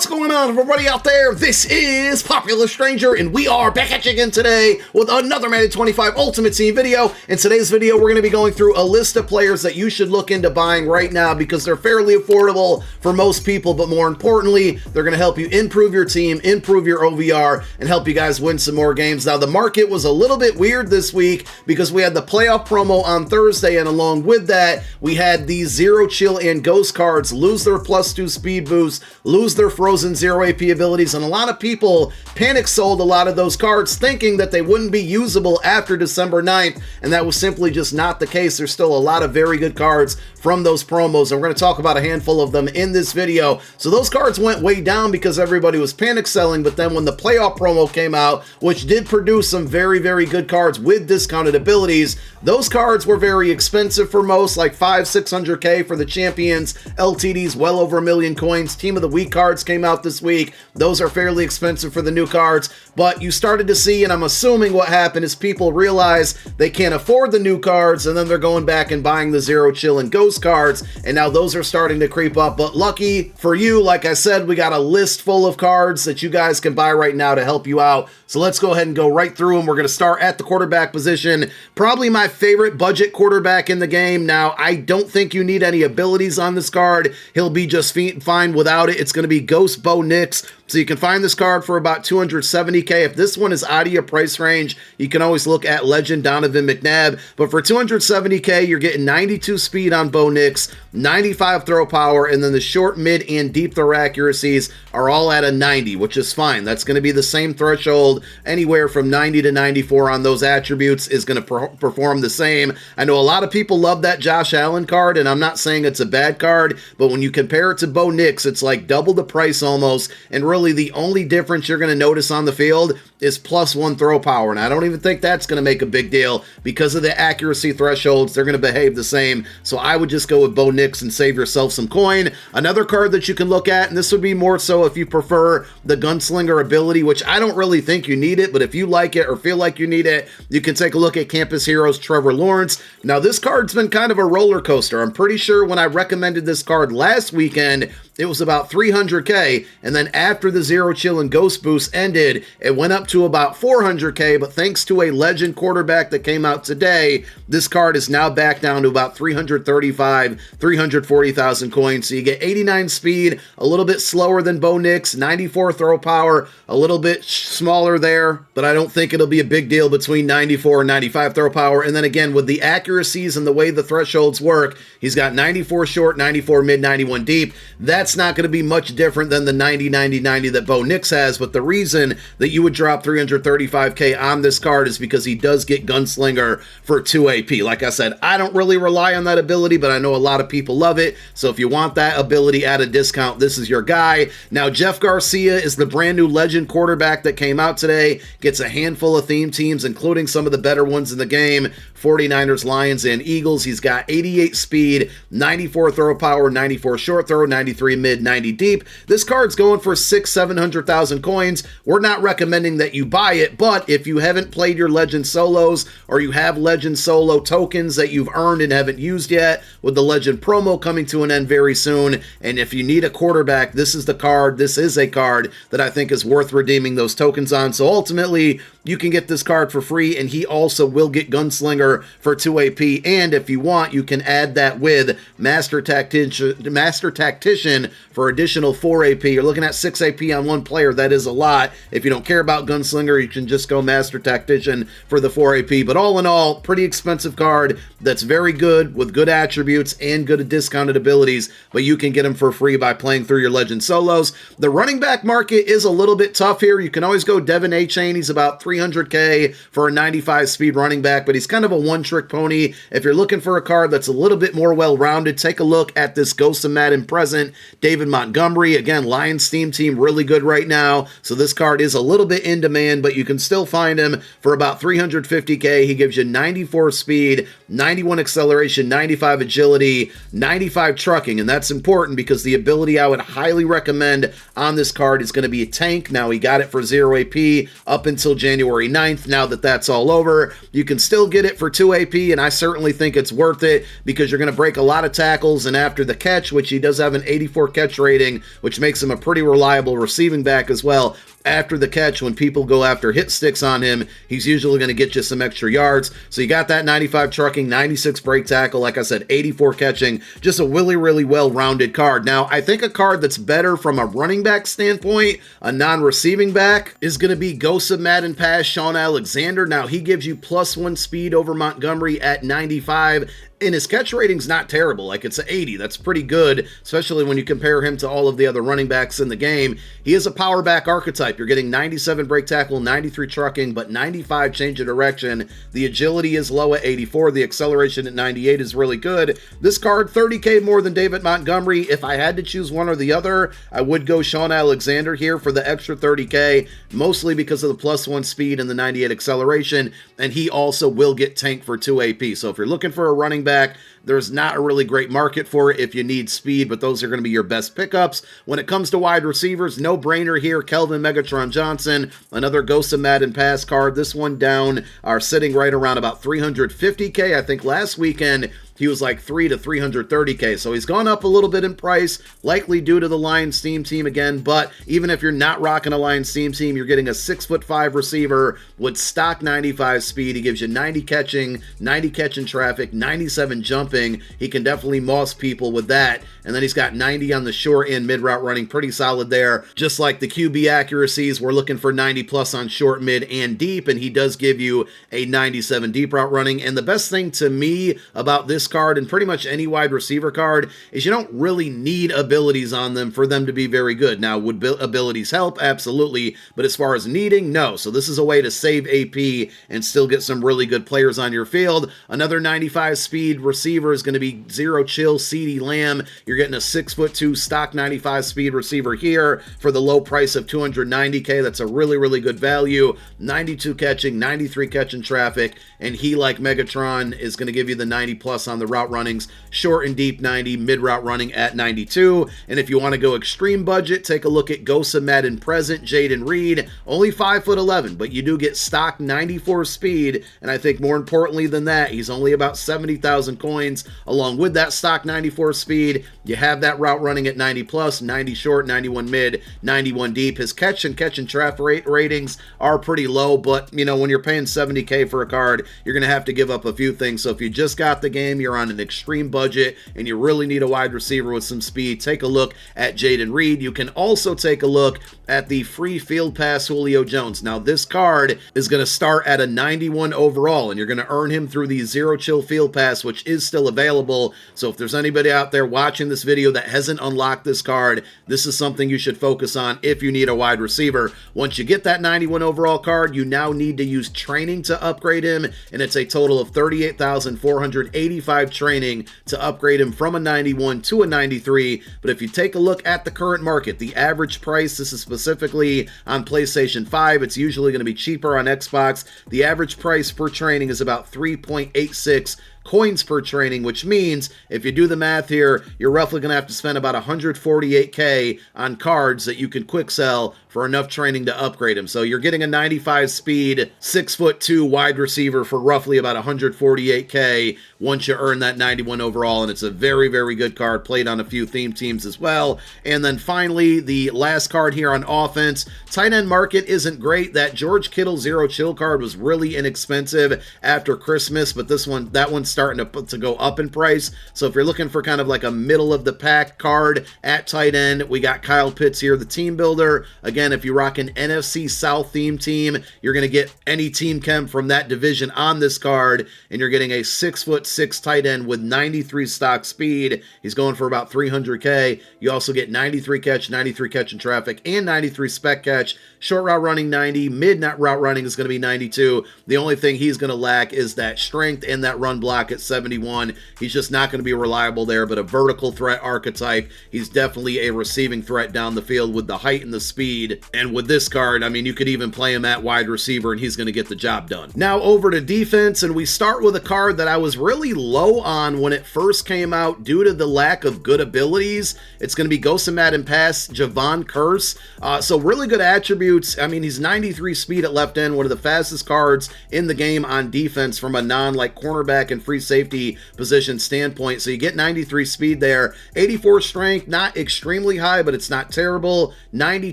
What's going on, everybody out there? This is Popular Stranger, and we are back at you again today with another Madden 25 Ultimate Team video. In today's video, we're going to be going through a list of players that you should look into buying right now because they're fairly affordable for most people, but more importantly, they're going to help you improve your team, improve your OVR, and help you guys win some more games. Now, the market was a little bit weird this week because we had the playoff promo on Thursday, and along with that, we had these Zero Chill and Ghost cards lose their +2 speed boost, lose their frozen 0 AP abilities, and a lot of people panic sold a lot of those cards thinking that they wouldn't be usable after December 9th, and that was simply just not the case. There's still a lot of very good cards from those promos, and we're going to talk about a handful of them in this video. So those cards went way down because everybody was panic selling, but then when the playoff promo came out, which did produce some very, very good cards with discounted abilities, those cards were very expensive for most, like 500-600K for the champions, LTDs well over 1 million coins. Team of the Week cards came out this week. Those are fairly expensive for the new cards, but you started to see, and I'm assuming what happened is people realize they can't afford the new cards, and then they're going back and buying the Zero Chill and Ghost cards, and now those are starting to creep up. But lucky for you, like I said, we got a list full of cards that you guys can buy right now to help you out. So let's go ahead and go right through them. We're going to start at the quarterback position. Probably my favorite budget quarterback in the game. Now, I don't think you need any abilities on this card. He'll be just fine without it. It's going to be Ghost Bo Nix. So you can find this card for about 270K. If this one is out of your price range, you can always look at Legend Donovan McNabb. But for 270K, you're getting 92 speed on Bo Nix, 95 throw power, and then the short, mid, and deep throw accuracies are all at a 90, which is fine. That's going to be the same threshold. Anywhere from 90 to 94 on those attributes is going to perform the same. I know a lot of people love that Josh Allen card, and I'm not saying it's a bad card, but when you compare it to Bo Nix, it's like double the price almost, and really the only difference you're going to notice on the field is +1 throw power, and I don't even think that's going to make a big deal because of the accuracy thresholds. They're going to behave the same, so I would just go with Bo Nix and save yourself some coin. Another card that you can look at, and this would be more so if you prefer the Gunslinger ability, which I don't really think you need it, but if you like it or feel like you need it, you can take a look at Campus Heroes Trevor Lawrence. Now, this card's been kind of a roller coaster. I'm pretty sure when I recommended this card last weekend, it was about 300K, and then after the Zero Chill and Ghost boost ended, it went up to about 400K, but thanks to a legend quarterback that came out today, this card is now back down to about 340,000 coins. So you get 89 speed, a little bit slower than Bo Nix, 94 throw power, a little bit smaller there, but I don't think it'll be a big deal between 94 and 95 throw power. And then again, with the accuracies and the way the thresholds work, he's got 94 short, 94 mid, 91 deep. That's not going to be much different than the 90, 90, 90 that Bo Nix has, but the reason that you would drop 335K on this card is because he does get Gunslinger for 2 AP. Like I said, I don't really rely on that ability, but I know a lot of people love it, so if you want that ability at a discount, this is your guy. Now, Jeff Garcia is the brand new legend quarterback that came out today, gets a handful of theme teams, including some of the better ones in the game, 49ers, Lions, and Eagles. He's got 88 speed, 94 throw power, 94 short throw, 93 mid, 90 deep. This card's going for 600,000-700,000 coins. We're not recommending that you buy it, but if you haven't played your Legend Solos or you have Legend Solo tokens that you've earned and haven't used yet, with the Legend promo coming to an end very soon, and if you need a quarterback, this is the card. This is a card that I think is worth redeeming those tokens on. So ultimately, you can get this card for free, and he also will get Gunslinger for 2 AP, and if you want, you can add that with Master Tactician for additional 4 AP. You're looking at 6 AP on one player. That is a lot. If you don't care about Gunslinger, you can just go Master Tactician for the 4 AP, but all in all, pretty expensive card that's very good with good attributes and good discounted abilities, but you can get them for free by playing through your Legend Solos. The running back market is a little bit tough here. You can always go Devin A-Chain. He's about 300K for a 95 speed running back, but he's kind of a one-trick pony. If you're looking for a card that's a little bit more well-rounded, take a look at this Ghost of Madden Present, David Montgomery. Again, Lions theme team, really good right now, so this card is a little bit in demand, but you can still find him for about 350K. He gives you 94 speed, 91 acceleration, 95 agility, 95 trucking, and that's important because the ability I would highly recommend on this card is going to be a tank. Now, he got it for 0 AP up until January 9th. Now that that's all over, you can still get it for 2 AP, and I certainly think it's worth it because you're going to break a lot of tackles, and after the catch, which he does have an 84 catch rating, which makes him a pretty reliable receiving back as well. After the catch, when people go after hit sticks on him, he's usually going to get you some extra yards. So you got that 95 trucking, 96 break tackle, like I said, 84 catching, just a really, really well-rounded card. Now, I think a card that's better from a running back standpoint, a non-receiving back, is going to be Ghost of Madden Pass, Sean Alexander. Now, he gives you +1 speed over Montgomery at 95, and his catch rating's not terrible. Like, it's an 80. That's pretty good, especially when you compare him to all of the other running backs in the game. He is a power back archetype. You're getting 97 break tackle, 93 trucking, but 95 change of direction. The agility is low at 84. The acceleration at 98 is really good. This card, 30K more than David Montgomery. If I had to choose one or the other, I would go Sean Alexander here for the extra 30K, mostly because of the +1 speed and the 98 acceleration, and he also will get tanked for 2 AP. So if you're looking for a running back, there's not a really great market for it if you need speed, but those are going to be your best pickups. When it comes to wide receivers, no brainer here. Kelvin Megatron Johnson, another Ghost of Madden Pass card. This one down are sitting right around about 350K. I think last weekend he was like 3 to 330K. So he's gone up a little bit in price, likely due to the Lions Theme Team again. But even if you're not rocking a Lions Theme Team, you're getting a 6'5" receiver with stock 95 speed. He gives you 90 catching, 90 catching traffic, 97 jumping. He can definitely moss people with that. And then he's got 90 on the short and mid route running. Pretty solid there. Just like the QB accuracies, we're looking for 90 plus on short, mid, and deep. And he does give you a 97 deep route running. And the best thing to me about this card and pretty much any wide receiver card is you don't really need abilities on them for them to be very good. Now, would abilities help? Absolutely. But as far as needing, no. So this is a way to save AP and still get some really good players on your field. Another 95 speed receiver is going to be Zero Chill CeeDee Lamb. You're getting a 6'2" stock 95 speed receiver here for the low price of 290K. That's a really, really good value. 92 catching, 93 catching traffic, and he, like Megatron, is going to give you the 90 plus on the route runnings, short and deep 90, mid route running at 92. And if you want to go extreme budget, take a look at Ghost of Madden Present, Jaden Reed, only 5'11", but you do get stock 94 speed, and I think more importantly than that, he's only about 70,000 coins. Along with that stock 94 speed, you have that route running at 90 plus, 90 short, 91 mid, 91 deep. His catch and traffic ratings are pretty low, but you know, when you're paying 70K for a card, you're going to have to give up a few things. So if you just got the game, you're on an extreme budget, and you really need a wide receiver with some speed, take a look at Jaden Reed. You can also take a look at the free field pass Julio Jones. Now, this card is going to start at a 91 overall, and you're going to earn him through the Zero Chill field pass, which is still available. So if there's anybody out there watching this video that hasn't unlocked this card, this is something you should focus on if you need a wide receiver. Once you get that 91 overall card, you now need to use training to upgrade him, and it's a total of 38,485 training to upgrade him from a 91 to a 93. But if you take a look at the current market, the average price, this is specifically on PlayStation 5, it's usually going to be cheaper on Xbox. The average price per training is about 3.86 coins per training, which means if you do the math here, you're roughly going to have to spend about 148K on cards that you can quick sell for enough training to upgrade him. So you're getting a 95 speed, 6'2" wide receiver for roughly about 148K once you earn that 91 overall, and it's a very, very good card, played on a few theme teams as well. And then finally, the last card here on offense, tight end market isn't great. That George Kittle Zero Chill card was really inexpensive after Christmas, but that one's starting to go up in price. So if you're looking for kind of like a middle of the pack card at tight end, we got Kyle Pitts here, the team builder. Again, if you rock an NFC South theme team, you're going to get any team chem from that division on this card, and you're getting a 6'6" tight end with 93 stock speed. He's going for about 300K. You also get 93 catch, 93 catch in traffic, and 93 spec catch. Short route running 90, mid route running is going to be 92. The only thing he's going to lack is that strength and that run block at 71. He's just not going to be reliable there, but a vertical threat archetype. He's definitely a receiving threat down the field with the height and the speed speed. And with this card, I mean, you could even play him at wide receiver and he's going to get the job done. Now over to defense, and we start with a card that I was really low on when it first came out due to the lack of good abilities. It's going to be Ghost of Madden Pass, Javon Curse. So really good attributes. I mean, he's 93 speed at left end, one of the fastest cards in the game on defense from a non-like cornerback and free safety position standpoint. So you get 93 speed there, 84 strength, not extremely high, but it's not terrible. 90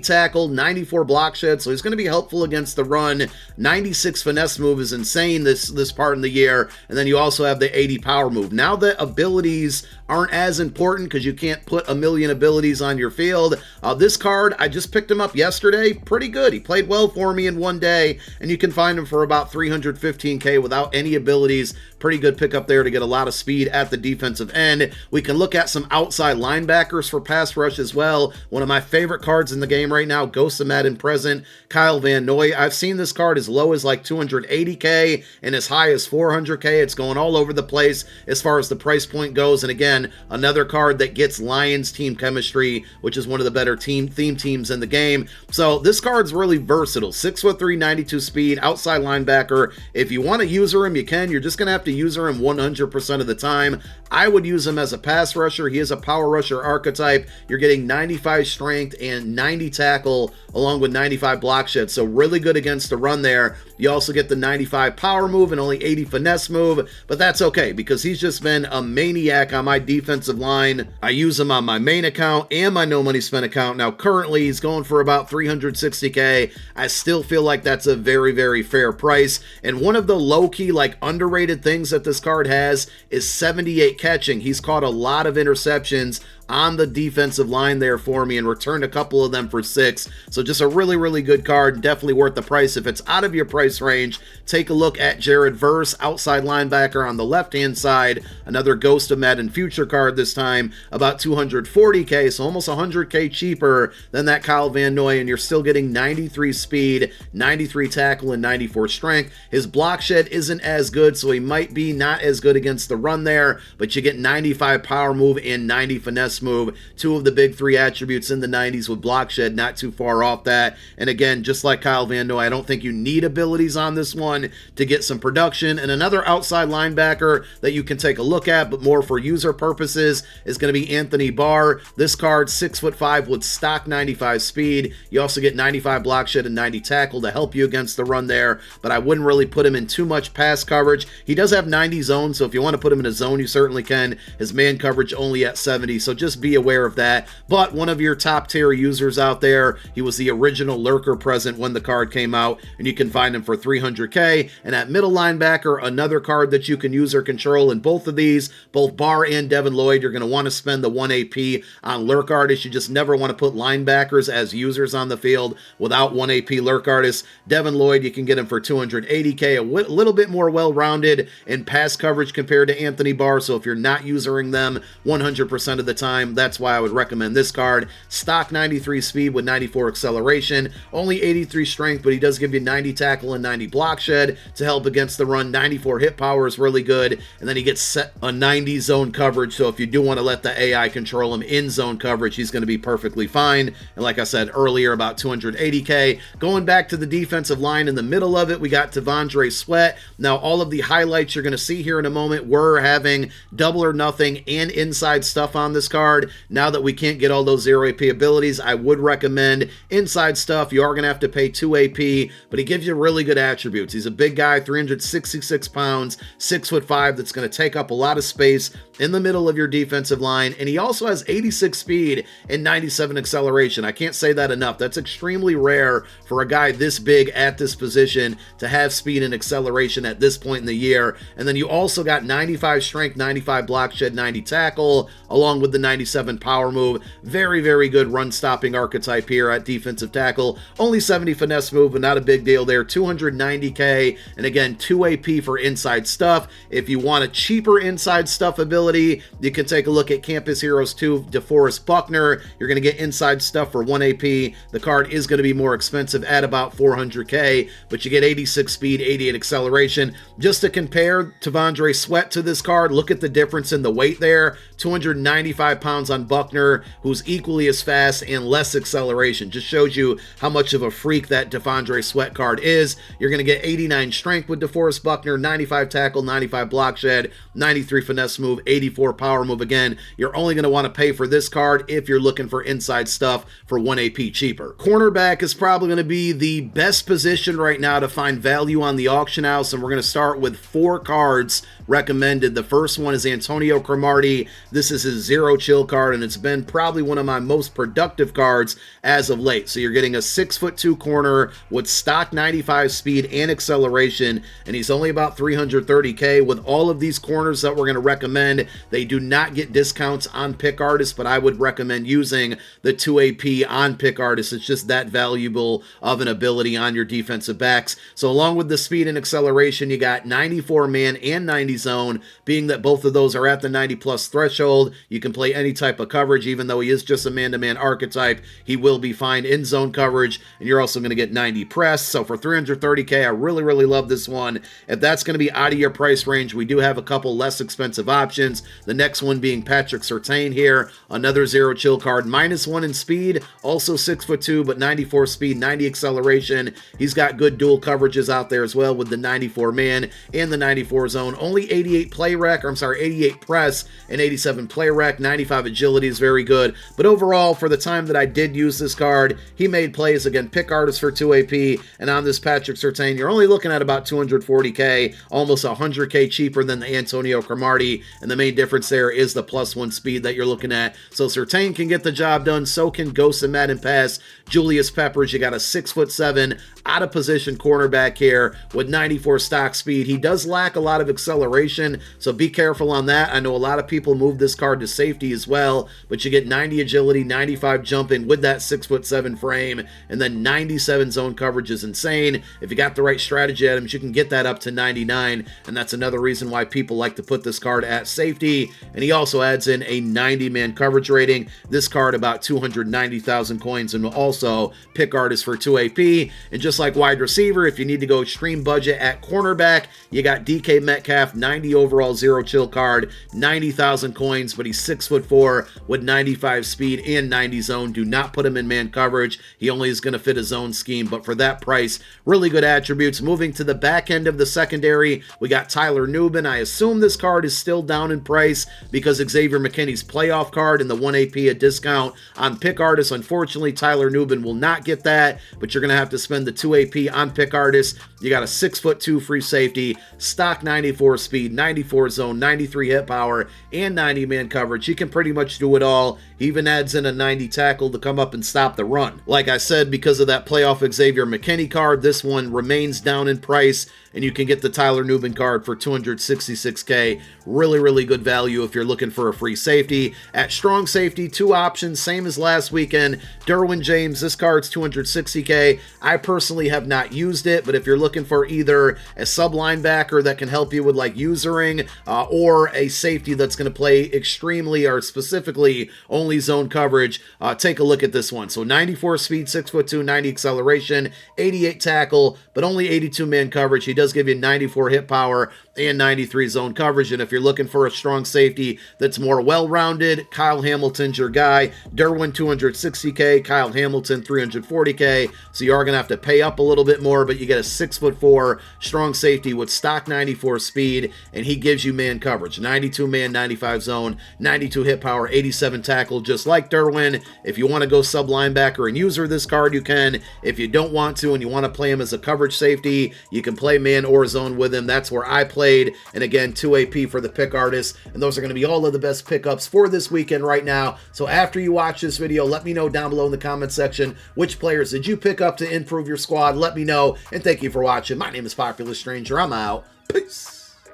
tackle, 94 block shed, so he's going to be helpful against the run. 96 finesse move is insane this part of the year, and then you also have the 80 power move. Now that abilities aren't as important because you can't put a million abilities on your field, this card, I just picked him up yesterday, pretty good. He played well for me in one day, and you can find him for about 315k without any abilities. Pretty good pickup there to get a lot of speed at the defensive end. We can look at some outside linebackers for pass rush as well. One of my favorite cards in the game right now, Ghost of Madden Present, Kyle Van Noy. I've seen this card as low as like 280k and as high as 400k. It's going all over the place as far as the price point goes. And again, another card that gets Lions team chemistry, which is one of the better theme teams in the game. So this card's really versatile. 6'3", 92 speed, outside linebacker. If you want to user him, you can. You're just going to have to user him 100% of the time. I would use him as a pass rusher. He is a power rusher archetype. You're getting 95 strength and 90 tackle along with 95 block shed. So really good against the run there. You also get the 95 power move and only 80 finesse move, but that's okay because he's just been a maniac on my defensive line. I use him on my main account and my no money spent account. Now currently he's going for about 360k. I still feel like that's a very, very fair price. And one of the low-key, like underrated things that this card has is 78 catching. He's caught a lot of interceptions on the defensive line there for me and returned a couple of them for 6. So just a really, really good card. Definitely worth the price. If it's out of your price range, take a look at Jared Verse, outside linebacker on the left-hand side. Another Ghost of Madden Future card this time, about 240k, so almost 100k cheaper than that Kyle Van Noy, and you're still getting 93 speed, 93 tackle, and 94 strength. His block shed isn't as good, so he might be not as good against the run there, but you get 95 power move and 90 finesse move, two of the big 3 attributes in the 90s with block shed, not too far off that. And again, just like Kyle Van Noy, I don't think you need abilities on this one to get some production. And another outside linebacker that you can take a look at, but more for user purposes, is going to be Anthony Barr. This card, 6'5" with stock 95 speed. You also get 95 block shed and 90 tackle to help you against the run there, but I wouldn't really put him in too much pass coverage. He does have 90 zone, so if you want to put him in a zone, you certainly can. His man coverage only at 70, so just be aware of that. But one of your top tier users out there, he was the original lurker present when the card came out, and you can find him for 300k. And at middle linebacker, another card that you can use or control in both of these, both Barr and Devin Lloyd, you're going to want to spend the 1 AP on lurk artists. You just never want to put linebackers as users on the field without 1 AP lurk artists. Devin Lloyd, you can get him for 280k, a little bit more well-rounded in pass coverage compared to Anthony Barr, so if you're not using them 100% of the time, that's why I would recommend this card. Stock 93 speed with 94 acceleration, only 83 strength, but he does give you 90 tackle and 90 block shed to help against the run. 94 hit power is really good, and then he gets set a 90 zone coverage, so if you do want to let the AI control him in zone coverage, he's going to be perfectly fine. And like I said earlier, about 280k. Going back to the defensive line in the middle of it, we got T'Vondre Sweat. Now all of the highlights you're going to see here in a moment, we're having double or nothing and inside stuff on this card. Now that we can't get all those 0 AP abilities, I would recommend inside stuff. You are going to have to pay 2 AP, but he gives you really good attributes. He's a big guy, 366 pounds, 6'5", that's going to take up a lot of space in the middle of your defensive line, and he also has 86 speed and 97 acceleration. I can't say that enough. That's extremely rare for a guy this big at this position to have speed and acceleration at this point in the year. And then you also got 95 strength, 95 block shed, 90 tackle, along with the 97 power move. Very, very good run stopping archetype here at defensive tackle. Only 70 finesse move, but not a big deal there. 290k, and again, 2 AP for inside stuff. If you want a cheaper inside stuff ability, you can take a look at Campus Heroes 2 DeForest Buckner. You're going to get inside stuff for 1 AP. The card is going to be more expensive at about 400k, but you get 86 speed, 88 acceleration. Just to compare T'Vondre Sweat to this card, look at the difference in the weight there. 295 pounds on Buckner, who's equally as fast and less acceleration. Just shows you how much of a freak that De'Vondre Sweat card is. You're going to get 89 strength with DeForest Buckner, 95 tackle, 95 block shed, 93 finesse move, 84 power move. Again, you're only going to want to pay for this card if you're looking for inside stuff for 1 AP cheaper. Cornerback is probably going to be the best position right now to find value on the auction house, and we're going to start with 4 cards recommended. The first one is Antonio Cromartie. This is his zero chill card, and it's been probably one of my most productive cards as of late. So you're getting a 6'2" corner with stock 95 speed and acceleration, and he's only about 330K. With all of these corners that we're going to recommend, they do not get discounts on Pick Artist, but I would recommend using the 2 AP on Pick Artist. It's just that valuable of an ability on your defensive backs. So along with the speed and acceleration, you got 94 man and 90 zone. Being that both of those are at the 90 plus threshold, you can play any type of coverage. Even though he is just a man-to-man archetype, he will be fine in zone coverage, and you're also going to get 90 press. So for 330K, I really love this one. If that's going to be out of your price range, we do have a couple less expensive options. The next one being Patrick Surtain here, another zero chill card, -1 in speed, also 6'2", but 94 speed, 90 acceleration. He's got good dual coverages out there as well with the 94 man and the 94 zone. Only 88 play rec, or I'm sorry, 88 press and 87 play rec. 95 agility is very good. But overall, for the time that I did use this card, he made plays. Again, Pick Artist for 2 AP, and on this Patrick Surtain, you're only looking at about 240K, almost 100K cheaper than the Antonio Cromartie, and the main difference there is the +1 speed that you're looking at. So Surtain can get the job done, so can Ghost and Madden Pass. Julius Peppers, you got a 6'7", out of position cornerback here with 94 stock speed. He does lack a lot of acceleration, so be careful on that. I know a lot of people move this card to safety as well, but you get 90 agility, 95 jumping with that 6'7" frame, and then 97 zone coverage is insane. If you got the right strategy items, you can get that up to 99, and that's another reason why people like to put this card at safety. And he also adds in a 90-man coverage rating. This card about 290,000 coins, and will also Pick Artist for 2 AP. And just like wide receiver, if you need to go extreme budget at cornerback, you got DK Metcalf, 90 overall zero chill card, 90,000 coins, but he's 6'4" with 95 speed and 90 zone. Do not put him in man coverage. He only is going to fit a zone scheme, but for that price, really good attributes. Moving to the back end of the secondary, we got Tyler Nubin. I assume this card is still down in price because Xavier McKinney's playoff card and the 1 AP a discount on Pick Artist. Unfortunately, Tyler Nubin will not get that, but you're going to have to spend the 2 AP on Pick Artist. You got a 6'2" free safety, stock 94 speed, 94 zone, 93 hit power, and 90 man coverage. He can pretty much do it all. He even adds in a 90 tackle to come up and stop the run. Like I said, because of that playoff Xavier McKinney card, this one remains down in price, and you can get the Tyler Nubin card for 266K. Really good value if you're looking for a free safety. At strong safety, 2 options, same as last weekend. Derwin James, this card's 260K. I personally have not used it, but if you're looking for either a sub linebacker that can help you with like usering, or a safety that's going to play extremely or specifically only zone coverage, take a look at this one. So 94 speed, 6'2", 90 acceleration, 88 tackle, but only 82 man coverage. He does give you 94 hit power and 93 zone coverage. And if you're looking for a strong safety that's more well-rounded, Kyle Hamilton's your guy. Derwin 260K, Kyle Hamilton 340K. So you are going to have to pay up a little bit more, but you get a 6'4" strong safety with stock 94 speed, and he gives you man coverage. 92 man, 95 zone, 92 hit power, 87 tackle, just like Derwin. If you want to go sub linebacker and user this card, you can. If you don't want to and you want to play him as a coverage safety, you can play man or zone with him. That's where I play. And again, 2 AP for the Pick Artist. And those are going to be all of the best pickups for this weekend right now. So after you watch this video, let me know down below in the comment section which players did you pick up to improve your squad. Let me know. And thank you for watching. My name is Popular Stranger. I'm out. Peace.